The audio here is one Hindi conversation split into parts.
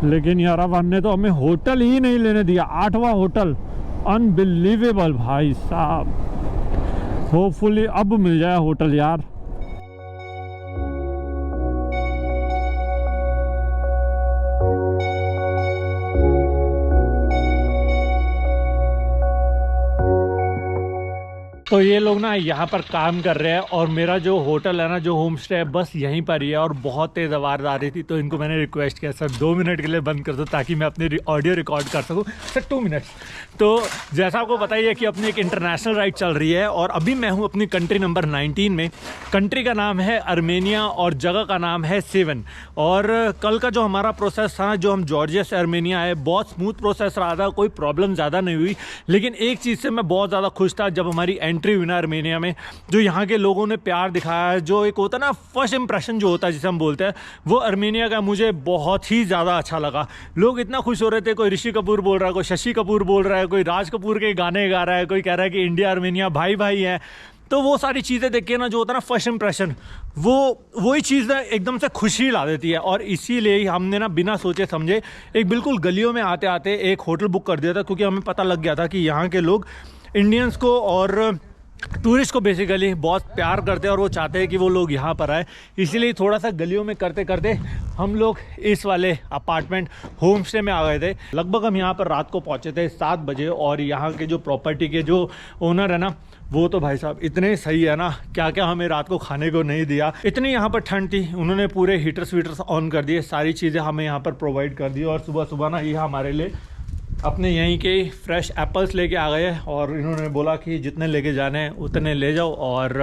लेकिन यारावान ने तो हमें होटल ही नहीं लेने दिया, 8वां होटल। अनबिलीवेबल भाई साहब। होपफुली अब मिल जाए होटल यार। तो ये लोग ना यहाँ पर काम कर रहे हैं और मेरा जो होटल है ना, जो होम स्टे है, बस यहीं पर ही है और बहुत तेज़ आवाज़ आ रही थी। तो इनको मैंने रिक्वेस्ट किया, सर 2 मिनट के लिए बंद कर दो ताकि मैं अपनी ऑडियो रिकॉर्ड कर सकूँ। Sir 2 minute. तो जैसा आपको पता ही है कि अपनी एक इंटरनेशनल राइड चल रही है और अभी मैं हूँ अपनी कंट्री नंबर 19 में। कंट्री का नाम है आर्मेनिया और जगह का नाम है सेवन। और कल का जो हमारा प्रोसेस था, जो हम जॉर्जिया से आर्मेनिया आए, बहुत स्मूथ प्रोसेस रहा था, कोई प्रॉब्लम ज़्यादा नहीं हुई। लेकिन एक चीज़ से मैं बहुत ज़्यादा खुश था, जब हमारी एंट्री हुई ना आर्मेनिया में, जो यहाँ के लोगों ने प्यार दिखाया है, जो एक होता है ना फर्स्ट इंप्रेशन जो होता है जिसे हम बोलते हैं, वो आर्मेनिया का मुझे बहुत ही ज़्यादा अच्छा लगा। लोग इतना खुश हो रहे थे, कोई ऋषि कपूर बोल रहा है, कोई शशि कपूर बोल रहा है, कोई राज कपूर के गाने गा रहा है, कोई कह रहा है कि इंडिया आर्मेनिया भाई भाई हैं। तो वो सारी चीज़ें देख के ना, जो होता है ना फर्स्ट इंप्रेशन, वही चीज़ ना एकदम से खुशी ला देती है। और इसीलिए ही हमने ना बिना सोचे समझे एक बिल्कुल गलियों में आते आते एक होटल बुक कर दिया था, क्योंकि हमें पता लग गया था कि यहाँ के लोग इंडियंस को और टूरिस्ट को बेसिकली बहुत प्यार करते हैं और वो चाहते हैं कि वो लोग यहाँ पर आए। इसीलिए थोड़ा सा गलियों में करते करते हम लोग इस वाले अपार्टमेंट होम स्टे में आ गए थे। लगभग हम यहाँ पर रात को पहुँचे थे 7 बजे। और यहाँ के जो प्रॉपर्टी के जो ओनर है ना, वो तो भाई साहब इतने सही है ना, क्या क्या हमें रात को खाने को नहीं दिया। इतनी यहाँ पर ठंड थी, उन्होंने पूरे हीटर्स वीटर्स ऑन कर दिए, सारी चीज़ें हमें यहाँ पर प्रोवाइड कर दी। और सुबह सुबह ना ये हमारे लिए अपने यहीं के फ्रेश एप्पल्स लेके आ गए और इन्होंने बोला कि जितने लेके जाने हैं उतने ले जाओ और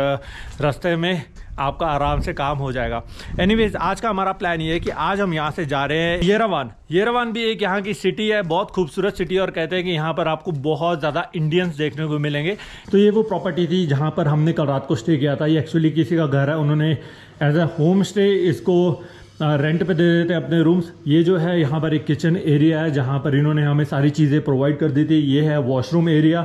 रास्ते में आपका आराम से काम हो जाएगा। एनीवेज, आज का हमारा प्लान ये है कि आज हम यहाँ से जा रहे हैं येरेवान। येरेवान भी एक यहाँ की सिटी है, बहुत खूबसूरत सिटी है और कहते हैं कि यहाँ पर आपको बहुत ज़्यादा इंडियंस देखने को मिलेंगे। तो ये वो प्रॉपर्टी थी जहाँ पर हमने कल रात को स्टे किया था। ये एक्चुअली किसी का घर है, उन्होंने एज ए होम स्टे इसको रेंट पे दे देते हैं अपने रूम्स। ये जो है यहाँ पर एक किचन एरिया है जहाँ पर इन्होंने हमें सारी चीज़ें प्रोवाइड कर दी थी। ये है वॉशरूम एरिया,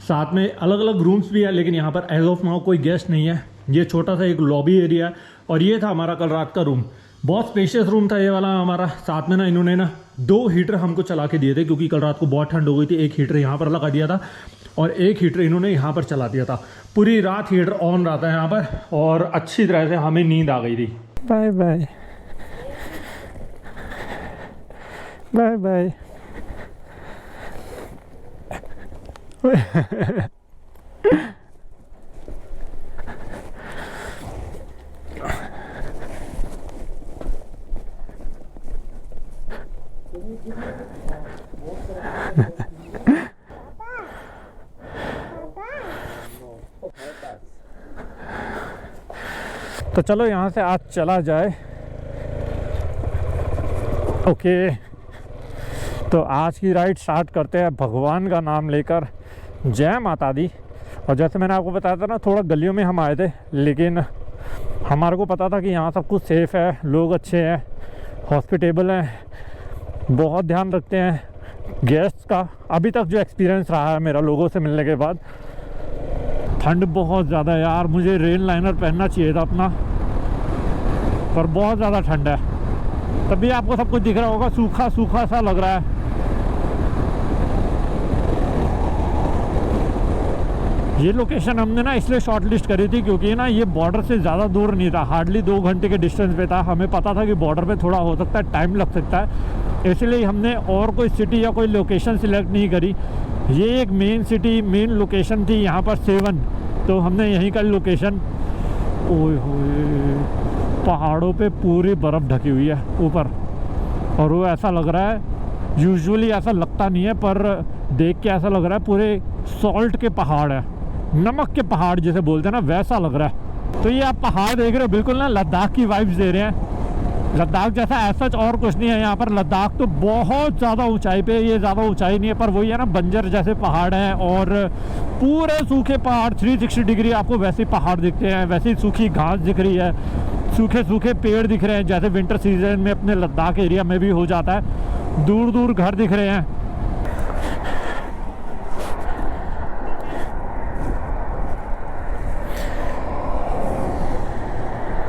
साथ में अलग अलग रूम्स भी है, लेकिन यहाँ पर एज ऑफ नाउ कोई गेस्ट नहीं है। ये छोटा सा एक लॉबी एरिया है और ये था हमारा कल रात का रूम। बहुत स्पेशियस रूम था ये वाला हमारा। साथ में ना इन्होंने ना 2 हीटर हमको चला के दिए थे, क्योंकि कल रात को बहुत ठंड हो गई थी। एक हीटर यहाँ पर लगा दिया था और एक हीटर इन्होंने यहाँ पर चला दिया था। पूरी रात हीटर ऑन रहा था यहाँ पर और अच्छी तरह से हमें नींद आ गई थी। Bye bye bye bye. तो चलो यहाँ से आज चला जाए। ओके, तो आज की राइड स्टार्ट करते हैं भगवान का नाम लेकर। जय माता दी। और जैसे मैंने आपको बताया था ना, थोड़ा गलियों में हम आए थे, लेकिन हमारे को पता था कि यहाँ सब कुछ सेफ़ है, लोग अच्छे हैं, हॉस्पिटेबल हैं, बहुत ध्यान रखते हैं गेस्ट्स का। अभी तक जो एक्सपीरियंस रहा है मेरा लोगों से मिलने के बाद। ठंड बहुत ज़्यादा है यार, मुझे रेन लाइनर पहनना चाहिए था अपना, पर बहुत ज़्यादा ठंड है। तभी आपको सब कुछ दिख रहा होगा, सूखा सूखा सा लग रहा है। ये लोकेशन हमने ना इसलिए शॉर्ट लिस्ट करी थी क्योंकि ना ये बॉर्डर से ज़्यादा दूर नहीं था, हार्डली 2 घंटे के डिस्टेंस पे था। हमें पता था कि बॉर्डर पे थोड़ा हो सकता है टाइम लग सकता है, इसलिए हमने और कोई सिटी या कोई लोकेशन सिलेक्ट नहीं करी। ये एक मेन सिटी, मेन लोकेशन थी यहाँ पर सेवन, तो हमने यहीं का लोकेशन। ओए होए, पहाड़ों पे पूरी बर्फ़ ढकी हुई है ऊपर, और वो ऐसा लग रहा है, यूजुअली ऐसा लगता नहीं है पर देख के ऐसा लग रहा है पूरे सॉल्ट के पहाड़ है, नमक के पहाड़ जिसे बोलते हैं ना, वैसा लग रहा है। तो ये आप पहाड़ देख रहे हो, बिल्कुल ना लद्दाख की वाइब्स दे रहे हैं। लद्दाख जैसा ऐसा और कुछ नहीं है यहाँ पर। लद्दाख तो बहुत ज़्यादा ऊंचाई पे, ये ज़्यादा ऊंचाई नहीं है, पर वही है ना, बंजर जैसे पहाड़ हैं और पूरे सूखे पहाड़। 360 डिग्री आपको वैसे पहाड़ दिखते हैं, वैसे ही सूखी घास दिख रही है, सूखे सूखे पेड़ दिख रहे हैं, जैसे विंटर सीजन में अपने लद्दाख एरिया में भी हो जाता है। दूर दूर घर दिख रहे हैं।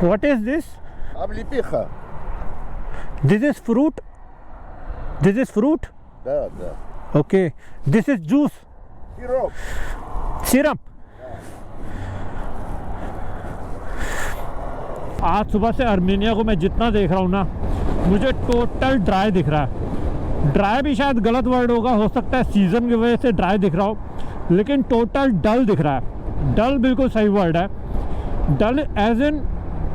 What is this? Ablipicha. This is fruit? This is fruit? Да. Okay. This is juice? Сироп. Syrup? आज सुबह से आर्मेनिया को मैं जितना देख रहा हूँ ना, मुझे टोटल ड्राई दिख रहा है। ड्राई भी शायद गलत वर्ड होगा, हो सकता है सीज़न की वजह से ड्राई दिख रहा हो, लेकिन टोटल डल दिख रहा है। डल बिल्कुल सही वर्ड है। डल एज इन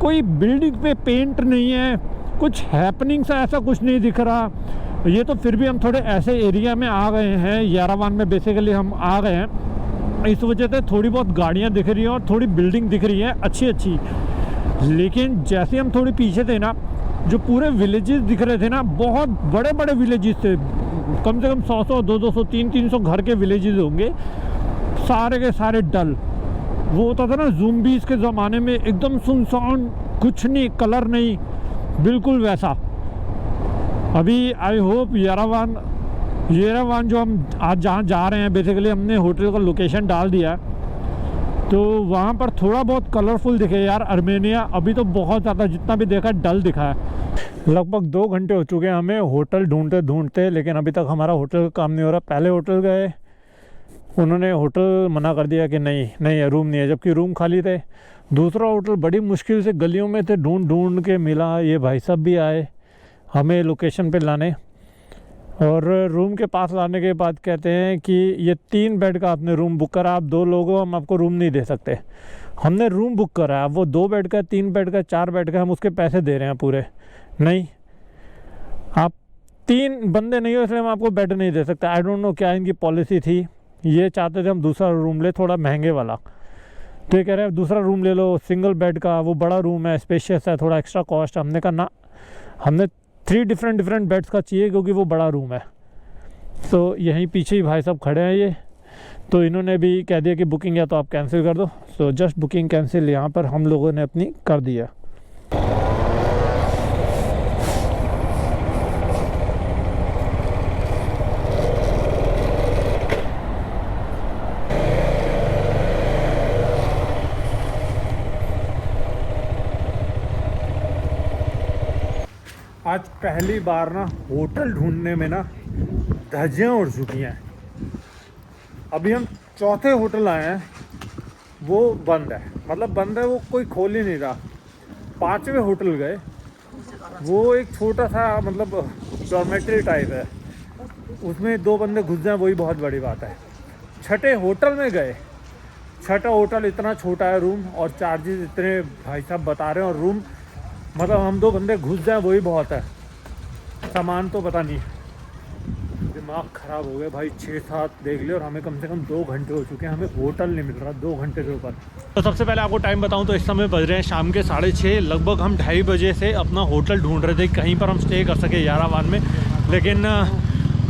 कोई बिल्डिंग पे पेंट नहीं है, कुछ हैपनिंग सा ऐसा कुछ नहीं दिख रहा। ये तो फिर भी हम थोड़े ऐसे एरिया में आ गए हैं, येरेवान में बेसिकली हम आ गए हैं, इस वजह से थोड़ी बहुत गाड़ियाँ दिख रही हैं और थोड़ी बिल्डिंग दिख रही है अच्छी अच्छी। लेकिन जैसे हम थोड़ी पीछे थे ना, जो पूरे विलेजेस दिख रहे थे ना, बहुत बड़े बड़े विलेजेस थे, कम से कम 100-100, 200, 300 घर के विलेजेस होंगे, सारे के सारे डल। वो होता था ना ज़ूम्बीज़ के ज़माने में, एकदम सुनसान, कुछ नहीं, कलर नहीं, बिल्कुल वैसा। अभी आई होप येरेवान जो हम आज जहाँ जा रहे हैं, बेसिकली हमने होटल का लोकेशन डाल दिया है, तो वहाँ पर थोड़ा बहुत कलरफुल दिखे यार। आर्मेनिया अभी तो बहुत ज़्यादा, जितना भी देखा डल दिखा है। लगभग 2 घंटे हो चुके हैं हमें होटल ढूंढते, लेकिन अभी तक हमारा होटल का काम नहीं हो रहा। पहले होटल गए, उन्होंने होटल मना कर दिया कि नहीं है, रूम नहीं है, जबकि रूम खाली थे। दूसरा होटल बड़ी मुश्किल से गलियों में थे, ढूंढ के मिला। ये भाई साहब भी आए हमें लोकेशन पे लाने, और रूम के पास लाने के बाद कहते हैं कि ये 3 बेड का आपने रूम बुक करा, आप 2 लोग हो, हम आपको रूम नहीं दे सकते। हमने रूम बुक करा, वो 2 बेड का, 3 बेड का, 4 बेड का, हम उसके पैसे दे रहे हैं पूरे। नहीं, आप 3 बंदे नहीं हो इसलिए हम आपको बेड नहीं दे सकते। आई डोंट नो क्या इनकी पॉलिसी थी। ये चाहते थे हम दूसरा रूम ले, थोड़ा महंगे वाला, तो ये कह रहे हैं दूसरा रूम ले लो, सिंगल बेड का, वो बड़ा रूम है, स्पेशियस है, थोड़ा एक्स्ट्रा कॉस्ट। हमने कहा ना, हमने 3 डिफरेंट बेड्स का चाहिए, क्योंकि वो बड़ा रूम है। तो यहीं पीछे ही भाई साहब खड़े हैं ये, तो इन्होंने भी कह दिया कि बुकिंग या तो आप कैंसिल कर दो। सो जस्ट बुकिंग कैंसिल यहाँ पर हम लोगों ने अपनी कर दिया। आज पहली बार ना होटल ढूंढने में ना धज्जियाँ उड़ चुकी हैं। अभी हम चौथे होटल आए हैं, वो बंद है, मतलब बंद है, वो कोई खोल ही नहीं रहा। 5वें होटल गए, वो एक छोटा सा मतलब डॉर्मेटरी टाइप है, उसमें 2 बंदे घुस जाएं वही बहुत बड़ी बात है। 6ठे होटल में गए, 6ठा होटल इतना छोटा है रूम, और चार्जेस इतने भाई साहब बता रहे हैं, और रूम मतलब हम 2 बंदे घुस जाएं वही बहुत है। सामान तो पता नहीं, दिमाग ख़राब हो गया भाई। 6-7 देख लिया और हमें कम से कम 2 घंटे हो चुके हैं, हमें होटल नहीं मिल रहा 2 घंटे से ऊपर। तो सबसे पहले आपको टाइम बताऊं तो इस समय बज रहे हैं शाम के 6:30। लगभग हम 2:30 बजे से अपना होटल ढूंढ रहे थे, कहीं पर हम स्टे कर सके येरेवान में। लेकिन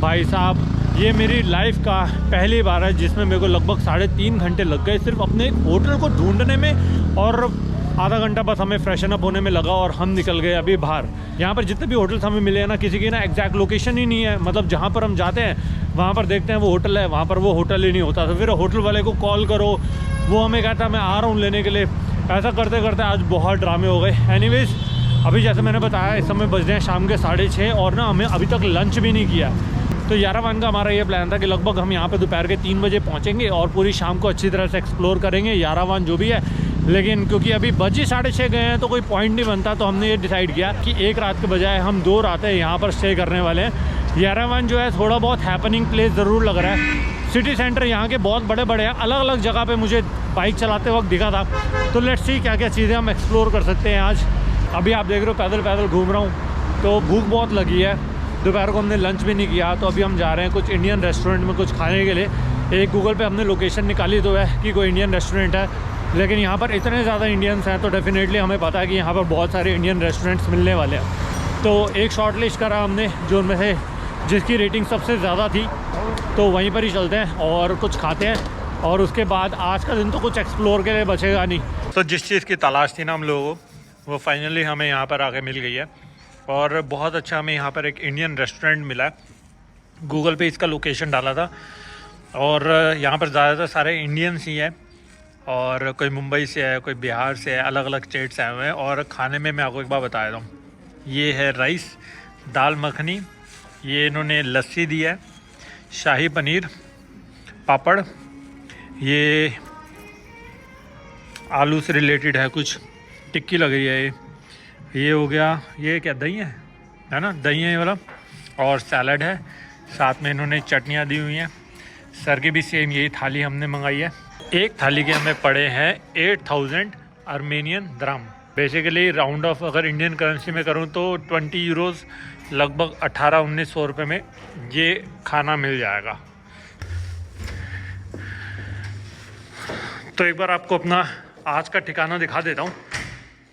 भाई साहब, ये मेरी लाइफ का पहली बार है जिसमें मेरे को लगभग 3.5 घंटे लग गए सिर्फ अपने होटल को ढूंढने में, और आधा घंटा बस हमें फ्रेशन अप होने में लगा और हम निकल गए अभी बाहर। यहाँ पर जितने भी होटल्स हमें मिले हैं ना, किसी की ना एग्जैक्ट लोकेशन ही नहीं है। मतलब जहाँ पर हम जाते हैं वहाँ पर देखते हैं वो होटल है, वहाँ पर वो होटल ही नहीं होता। तो फिर होटल वाले को कॉल करो, वो हमें कहता है मैं आ रहा हूँ लेने के लिए। ऐसा करते करते आज बहुत ड्रामे हो गए। एनीवेज, अभी जैसे मैंने बताया इस समय बज रहे हैं शाम के 6:30, और ना हमें अभी तक लंच भी नहीं किया। तो येरेवान का हमारा ये प्लान था कि लगभग हम यहाँ पे दोपहर के 3 बजे पहुँचेंगे और पूरी शाम को अच्छी तरह से एक्सप्लोर करेंगे येरेवान जो भी है। लेकिन क्योंकि अभी बज ही 6:30 गए हैं तो कोई पॉइंट नहीं बनता, तो हमने ये डिसाइड किया कि एक रात के बजाय हम 2 रातें यहाँ पर स्टे करने वाले हैं। येरेवान जो है थोड़ा बहुत हैपनिंग प्लेस ज़रूर लग रहा है। सिटी सेंटर यहाँ के बहुत बड़े बड़े हैं, अलग अलग जगह पे मुझे बाइक चलाते वक्त दिखा था। तो लेट्स सी क्या क्या चीज़ें हम एक्सप्लोर कर सकते हैं आज। अभी आप देख रहे हो पैदल पैदल घूम रहा हूँ, तो भूख बहुत लगी है। दोपहर को हमने लंच भी नहीं किया, तो अभी हम जा रहे हैं कुछ इंडियन रेस्टोरेंट में कुछ खाने के लिए। एक गूगल पे हमने लोकेशन निकाली तो है कि कोई इंडियन रेस्टोरेंट है, लेकिन यहाँ पर इतने ज़्यादा इंडियंस हैं तो डेफिनेटली हमें पता है कि यहाँ पर बहुत सारे इंडियन रेस्टोरेंट्स मिलने वाले हैं। तो एक शॉर्ट लिस्ट करा हमने, जो उनमें से जिसकी रेटिंग सबसे ज़्यादा थी, तो वहीं पर ही चलते हैं और कुछ खाते हैं, और उसके बाद आज का दिन तो कुछ एक्सप्लोर के लिए बचेगा नहीं। तो जिस चीज़ की तलाश थी ना हम लोगों को, वो फाइनली हमें यहाँ पर आके मिल गई है, और बहुत अच्छा हमें यहाँ पर एक इंडियन रेस्टोरेंट मिला है। गूगल पे इसका लोकेशन डाला था, और यहाँ पर ज़्यादातर सारे इंडियंस ही हैं, और कोई मुंबई से है, कोई बिहार से है, अलग अलग स्टेट से आए हुए हैं। और खाने में मैं आपको एक बार बताया था, ये है राइस, दाल मखनी ये इन्होंने लस्सी दी है, शाही पनीर, पापड़, ये आलू से रिलेटेड है कुछ, टिक्की लग रही है ये हो गया, ये क्या दही है ना, दही है ये वाला, और सैलड है, साथ में इन्होंने चटनियाँ दी हुई हैं। सर की भी सेम यही थाली हमने मंगाई है। एक थाली के हमें पड़े हैं 8000 आर्मेनियन द्रहम। बेसिकली राउंड ऑफ अगर इंडियन करेंसी में करूं तो 20 यूरोज़, लगभग 1800-1900 रुपये में ये खाना मिल जाएगा। तो एक बार आपको अपना आज का ठिकाना दिखा देता हूँ।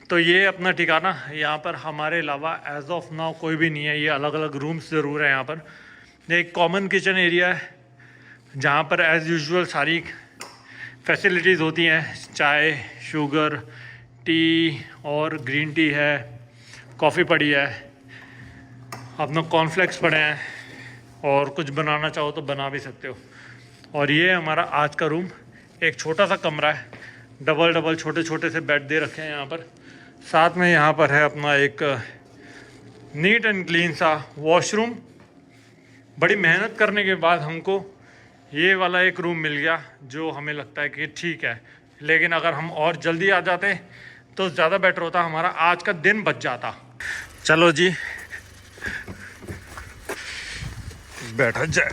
तो ये अपना ठिकाना, यहाँ पर हमारे अलावा एज ऑफ नाउ कोई भी नहीं है। ये अलग अलग रूम्स ज़रूर है यहाँ पर। एक कॉमन किचन एरिया है जहाँ पर एज़ यूजुअल सारी फैसिलिटीज़ होती हैं, चाय, शुगर, टी और ग्रीन टी है, कॉफ़ी पड़ी है, अपना कॉर्नफ्लेक्स पड़े हैं, और कुछ बनाना चाहो तो बना भी सकते हो। और ये हमारा आज का रूम, एक छोटा सा कमरा है, डबल छोटे छोटे से बेड दे रखे हैं यहाँ पर। साथ में यहाँ पर है अपना एक नीट एंड क्लीन सा वॉशरूम। बड़ी मेहनत करने के बाद हमको ये वाला एक रूम मिल गया जो हमें लगता है कि ठीक है, लेकिन अगर हम और जल्दी आ जाते तो ज़्यादा बेटर होता, हमारा आज का दिन बच जाता। चलो जी बैठा जाए।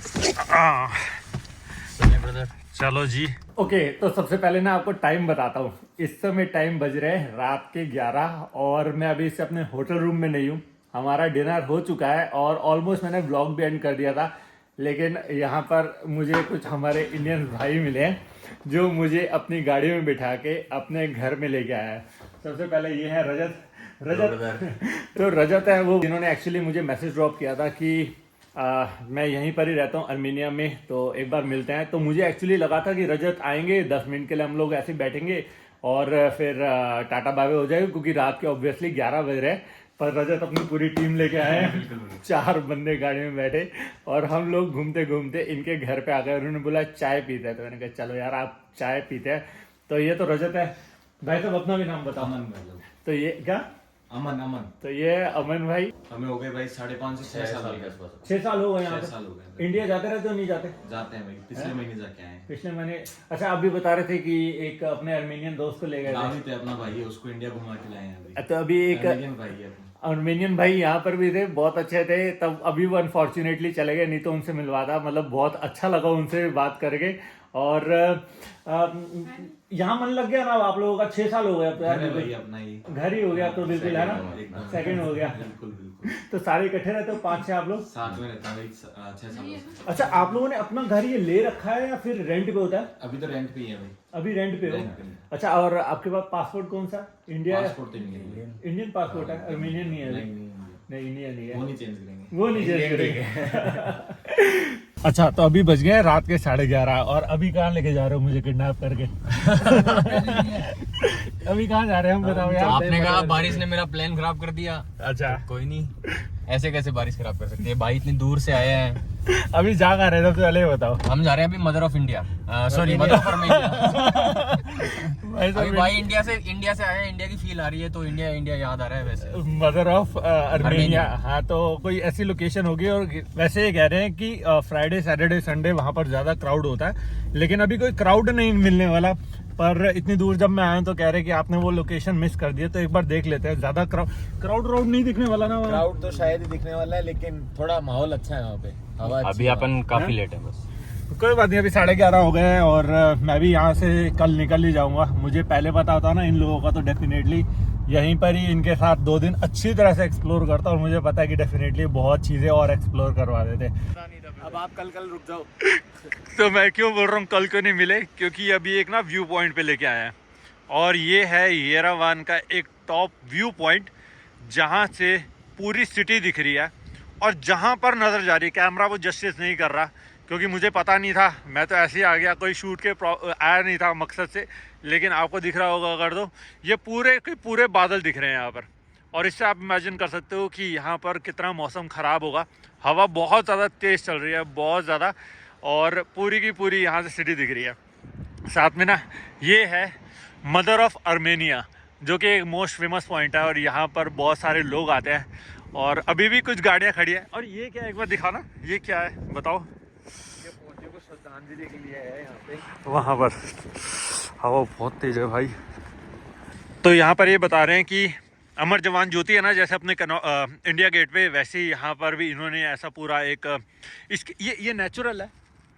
चलो जी ओके। तो सबसे पहले ना आपको टाइम बताता हूँ। इस समय टाइम बज रहे हैं रात के 11 और मैं अभी से अपने होटल रूम में नहीं हूँ। हमारा डिनर हो चुका है और ऑलमोस्ट मैंने व्लॉग भी एंड कर दिया था, लेकिन यहाँ पर मुझे कुछ हमारे इंडियन भाई मिले हैं जो मुझे अपनी गाड़ी में बिठा के अपने घर में लेके आया है। सबसे पहले ये है रजत। तो रजत है वो जिन्होंने एक्चुअली मुझे मैसेज ड्रॉप किया था कि मैं यहीं पर ही रहता हूँ आर्मेनिया में, तो एक बार मिलते हैं। तो मुझे एक्चुअली लगा था कि रजत आएंगे, 10 मिनट के लिए हम लोग ऐसे बैठेंगे और फिर टाटा बाय हो जाएगा, क्योंकि रात के ऑब्वियसली 11 बज रहे हैं। पर रजत अपनी पूरी टीम लेके आए हैं, 4 बंदे गाड़ी में बैठे और हम लोग घूमते घूमते इनके घर पे आ गए। उन्होंने बोला चाय पीते हैं, तो मैंने कहा चलो यार आप चाय पीते हैं। तो ये तो रजत है भाई, साहब अपना भी नाम बताओ। अमन। तो ये क्या? अमन। तो ये अमन भाई। हमें हो गए भाई 5.5 से 6 साल के आसपास। 6 साल हो गए यहाँ 6 पे। साल हो गए। इंडिया जाते रहते हो नहीं जाते? जाते हैं भाई, पिछले महीने जाके आए हैं। पिछले महीने? अच्छा, आप भी बता रहे थे कि एक अपने आर्मेनियन दोस्त को ले गए थे। अपना भाई है, उसको इंडिया घुमा के लाए हैं। तो अभी एक आर्मेनियन भाई यहाँ पर भी थे, बहुत अच्छे थे। तब अभी वो अनफॉर्चुनेटली चले गए, नहीं तो उनसे मिलवाता। मतलब बहुत अच्छा लगा उनसे बात करके। और यहाँ मन लग गया ना आप लोगों का? 6 साल हो गया तो यार अपना ही घर ही हो गया तो बिल्कुल, है ना? सेकंड हो गया। बिल्कुल। तो सारे इकट्ठे रहते हो 5-6 आप लोग? साथ में रहता है 6 साल। अच्छा, आप लोगों ने अपना घर ये ले रखा है या फिर रेंट पे होता है? अभी तो रेंट पे ही है भाई। अभी रेंट पे हो? अच्छा, और आपके पास पासपोर्ट कौन सा? इंडिया? पासपोर्ट इंडियन पासपोर्ट है, आर्मेनियन नहीं है? नहीं, इंडियन नहीं है। वो नहीं चेंज करेंगे, वो नहीं चेंज करेंगे। अच्छा, तो अभी बज गए रात के 11:30 और अभी कहाँ लेके जा रहे हो मुझे किडनैप करके? अभी कहाँ जा रहे हैं हम, बताओ यार। आपने कहा बारिश ने मेरा प्लान खराब कर दिया। अच्छा, कोई नहीं, ऐसे कैसे बारिश खराब कर सकती है? भाई इतनी दूर से आए हैं। अभी जा कहाँ रहे? सबसे पहले बताओ। हम जा रहे हैं अभी mother of India, sorry mother of Armenia. अभी भाई इंडिया से आए हैं, इंडिया की फील आ रही है, तो इंडिया याद आ रहा है वैसे। मदर ऑफ आर्मेनिया, हाँ। तो कोई ऐसी लोकेशन होगी। और वैसे ये कह रहे हैं कि फ्राइडे, सैटरडे, संडे वहाँ पर ज्यादा क्राउड होता है, लेकिन अभी कोई क्राउड नहीं मिलने वाला। पर इतनी दूर जब मैं आया तो कह रहे कि आपने वो लोकेशन मिस कर दिया, तो एक बार देख लेते हैं। ज्यादा क्राउड नहीं दिखने वाला ना? क्राउड तो शायद ही दिखने वाला है, लेकिन थोड़ा माहौल अच्छा है वहाँ पे, हवा अभी अपन काफी लेट है बस। कोई बात नहीं, अभी 11:30 हो गए हैं और मैं भी यहाँ से कल निकल ही जाऊंगा। मुझे पहले पता होता ना इन लोगों का, तो डेफिनेटली यहीं पर ही इनके साथ 2 दिन अच्छी तरह से एक्सप्लोर करता। और मुझे पता है कि डेफिनेटली बहुत चीजें और एक्सप्लोर करवा देते। अब आप कल रुक जाओ। तो मैं क्यों बोल रहा हूँ कल क्यों नहीं मिले, क्योंकि अभी एक ना व्यू पॉइंट पे लेके आया है। और ये है येरेवान का एक टॉप व्यू पॉइंट, जहाँ से पूरी सिटी दिख रही है और जहाँ पर नज़र जा रही है। कैमरा वो जस्टिस नहीं कर रहा, क्योंकि मुझे पता नहीं था, मैं तो ऐसे ही आ गया, कोई शूट के आया नहीं था मकसद से। लेकिन आपको दिख रहा होगा अगर, तो ये पूरे के पूरे बादल दिख रहे हैं यहाँ पर। और इससे आप इमेजिन कर सकते हो कि यहाँ पर कितना मौसम ख़राब होगा। हवा बहुत ज़्यादा तेज़ चल रही है, बहुत ज़्यादा, और पूरी की पूरी यहाँ से सिटी दिख रही है। साथ में ना ये है मदर ऑफ आर्मेनिया, जो कि एक मोस्ट फेमस पॉइंट है और यहाँ पर बहुत सारे लोग आते हैं। और अभी भी कुछ गाड़ियाँ खड़ी है। और ये क्या, एक बार दिखाना, ये क्या है बताओ? ये फौजियों को श्रद्धांजलि के लिए है यहाँ पे। वहाँ पर हवा बहुत तेज है भाई। तो यहाँ पर ये बता रहे हैं कि अमर जवान ज्योति है ना, जैसे अपने इंडिया गेट पे, वैसे ही यहाँ पर भी इन्होंने ऐसा पूरा एक इसके ये नेचुरल है।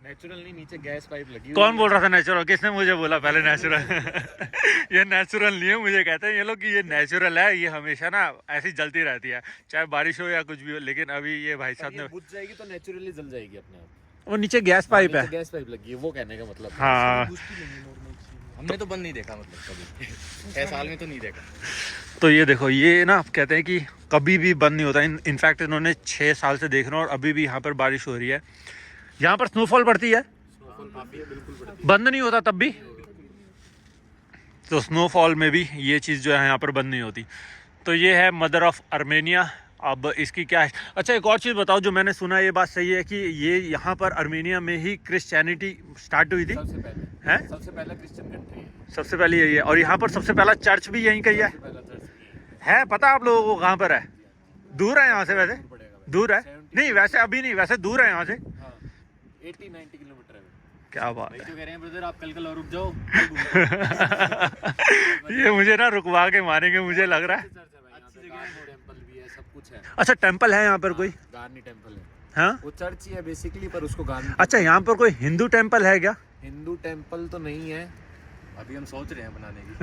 नेचुरल नहीं, नीचे गैस पाइप लगी हुई कौन है। बोल रहा था नेचुरल? किसने मुझे बोला पहले नेचुरल? ये नेचुरल नहीं है, मुझे कहते हैं ये लोग कि ये नेचुरल है, ये हमेशा ना ऐसी जलती रहती है चाहे बारिश हो या कुछ भी हो। लेकिन अभी ये भाई साहब ने, बुझ जाएगी तो नेचुरली जल जाएगी अपने आप। वो नीचे गैस पाइप है। गैस पाइप लगी है, वो कहने का मतलब। हाँ, हमने तो बंद नहीं देखा, मतलब कभी 6 साल में तो नहीं देखा। तो ये देखो, ये ना कहते हैं कि कभी भी बंद नहीं होता। इनफैक्ट इन्होंने 6 साल से देख रहे हैं और अभी भी यहाँ पर बारिश हो रही है। यहाँ पर स्नोफॉल पड़ती है, बंद नहीं होता तब भी। तो स्नोफॉल में भी ये चीज़ जो है यहाँ पर बंद नहीं होती। तो ये है मदर ऑफ आर्मेनिया। अब इसकी क्या है? अच्छा, एक और चीज़ बताओ, जो मैंने सुना ये बात सही है कि ये यहाँ पर आर्मेनिया में ही क्रिश्चियनिटी स्टार्ट हुई थी? सबसे पहले है, सबसे पहला क्रिश्चियन कंट्री है। सबसे पहले यही है। और यहाँ पर सबसे पहला चर्च भी यहीं का ही है। पता आप लोगों को कहाँ पर है? दूर है यहाँ से? वैसे दूर है नहीं, वैसे अभी नहीं, वैसे दूर है यहाँ से। 80-90 किलोमीटर है। क्या बात भाई है। तो कह रहे हैं ब्रदर आप कल और रुक जाओ। ये मुझे ना रुकवा के मारेंगे, मुझे लग रहा है। अच्छी जगह है, टेंपल भी है, सब कुछ है। अच्छा, टेंपल है यहाँ पर कोई? गार्नी टेंपल है। हाँ, वो चर्च ही है बेसिकली, पर उसको गार्नी। अच्छा, यहाँ पर कोई हिंदू टेंपल है क्या? हिंदू टेंपल तो नहीं है, अभी हम सोच रहे हैं बनाने की।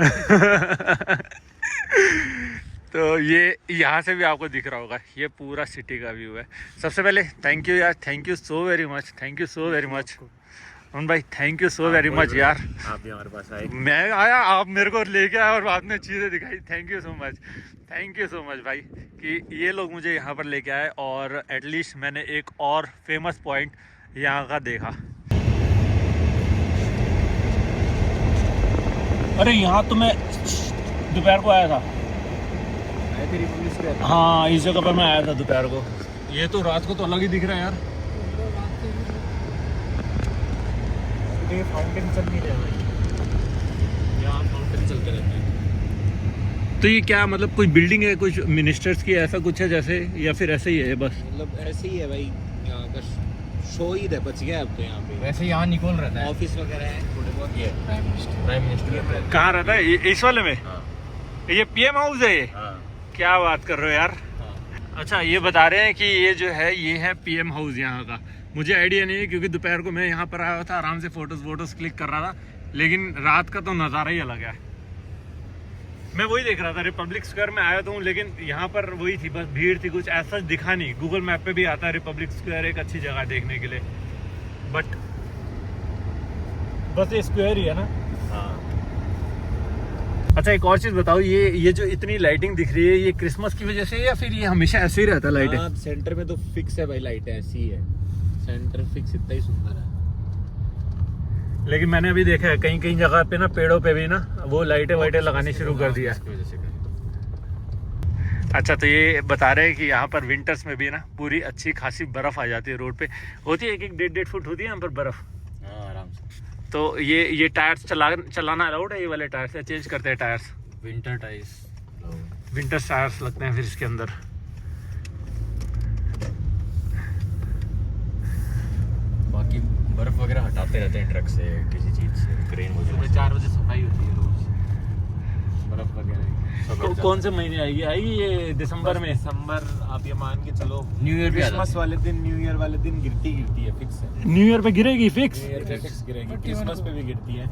तो ये यहाँ से भी आपको दिख रहा होगा, ये पूरा सिटी का व्यू है। सबसे पहले थैंक यू यार, thank you so very much, thank you so very much Aman भाई, thank you so very much यार। आप भी हमारे पास आए। मैं आया, आप मेरे को लेके आए और बाद में चीज़ें दिखाई। Thank you so much, thank you so much भाई कि ये लोग मुझे यहाँ पर लेके आए और एटलीस्ट मैंने एक और फेमस पॉइंट यहाँ का देखा। अरे यहाँ तो मैं दोपहर को आया था। हाँ, इस जगह पर मैं आया था दोपहर को। ये तो रात को तो अलग ही दिख रहा है यार। ये फाउंटेन चल नहीं रहा भाई, यहाँ फाउंटेन चलते रहते हैं। तो ये क्या मतलब, कोई बिल्डिंग है कुछ मिनिस्टर्स की, ऐसा कुछ है जैसे, या फिर ऐसे ही है बस? मतलब ऐसे ही है भाई, यहाँ का शो ही है, बच गया अब तो यहाँ पे। वैसे यहाँ निकोल रहता है, ऑफिस वगैरह है थोड़े बहुत। ये प्राइम मिनिस्टर कहाँ रहता है? इस वाले में? हाँ ये पीएम हाउस है ये? हाँ क्या बात कर रहे हो यार। हाँ। अच्छा, ये बता रहे हैं कि ये जो है ये है पीएम हाउस यहाँ का। मुझे आइडिया नहीं है क्योंकि दोपहर को मैं यहाँ पर आया था, आराम से फोटोज क्लिक कर रहा था, लेकिन रात का तो नज़ारा ही अलग है। मैं वही देख रहा था, रिपब्लिक स्क्वायर में आया तो हूँ, लेकिन यहाँ पर वही थी, बस भीड़ थी, कुछ ऐसा दिखा नहीं। गूगल मैप पे भी आता है रिपब्लिक स्क्वायर एक अच्छी जगह देखने के लिए, बट बस ये स्क्वायर ही है ना। हाँ। अच्छा, एक और चीज़ बताओ, ये जो इतनी लाइटिंग दिख रही है, ये क्रिसमस की वजह से है या फिर ये हमेशा ऐसे ही रहता है लाइट? हाँ, सेंटर में तो फिक्स है भाई, लाइट ऐसी है, सेंटर फिक्स इतना ही सुंदर है। लेकिन मैंने अभी देखा है कहीं कहीं जगह पे ना, पेड़ों पे भी ना वो लाइटें वाइटें लगानी शुरू कर दिया। अच्छा, तो ये बता रहे हैं कि यहाँ पर विंटर्स में भी ना पूरी अच्छी खासी बर्फ़ आ जाती है रोड पे। होती है 1-1, 1.5 फुट होती है यहाँ पर बर्फ़। हाँ, आराम से। तो ये टायर्स चलाना अलाउड है? ये वाले टायर्स या चेंज करते हैं टायर्स? विंटर टाइस, विंटर टायर्स लगते हैं फिर इसके अंदर। बाकी बर्फ वगैरह हटाते रहते हैं ट्रक से, किसी चीज से, क्रेन वगैरह। सुबह 4 बजे सफाई होती है रोज, बर्फ वगैरह। कौन से महीने आएगी? ये दिसंबर में? दिसंबर आप ये मान के चलो, न्यू ईयर पे क्रिसमस वाले दिन, न्यू ईयर वाले दिन गिरती है, फिक्स है। न्यू ईयर पे गिरेगी फिक्स? न्यू ईयर पे फिक्स गिरेगी, क्रिसमस पे भी गिरती है।